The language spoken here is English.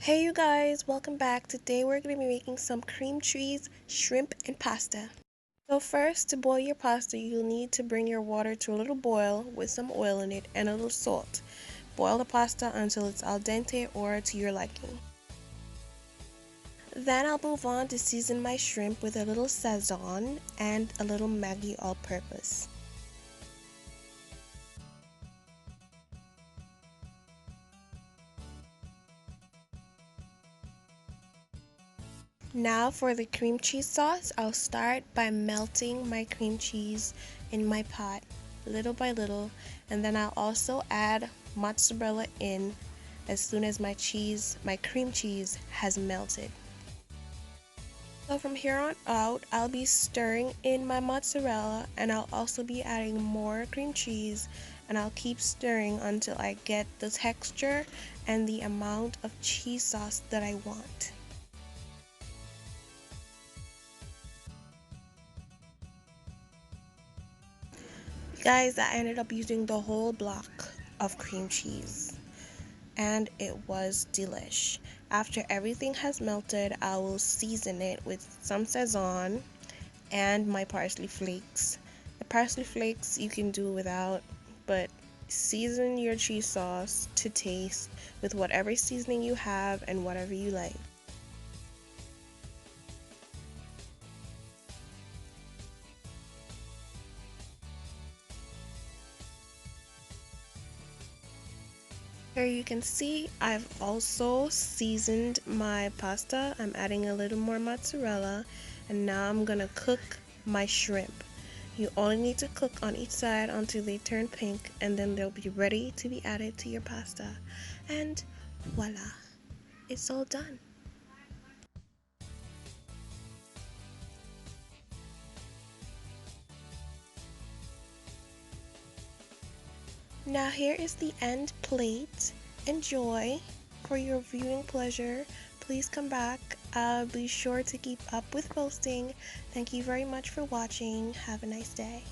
Hey you guys, welcome back. Today we're going to be making some cream cheese, shrimp, and pasta. So first, to boil your pasta, you'll need to bring your water to a little boil with some oil in it and a little salt. Boil the pasta until it's al dente or to your liking. Then I'll move on to season my shrimp with a little Sazon and a little Maggi all-purpose. Now for the cream cheese sauce, I'll start by melting my cream cheese in my pot little by little, and then I'll also add mozzarella in as soon as my cream cheese has melted. So from here on out, I'll be stirring in my mozzarella, and I'll also be adding more cream cheese, and I'll keep stirring until I get the texture and the amount of cheese sauce that I want. Guys, I ended up using the whole block of cream cheese and it was delish. After everything has melted, I will season it with some Sazon and my parsley flakes. The parsley flakes you can do without, but season your cheese sauce to taste with whatever seasoning you have and whatever you like. Here you can see I've also seasoned my pasta. I'm adding a little more mozzarella, and now I'm gonna cook my shrimp. You only need to cook on each side until they turn pink, and then they'll be ready to be added to your pasta. And voila, it's all done. Now here is the end plate. Enjoy. For your viewing pleasure, please come back. Be sure to keep up with posting. Thank you very much for watching. Have a nice day.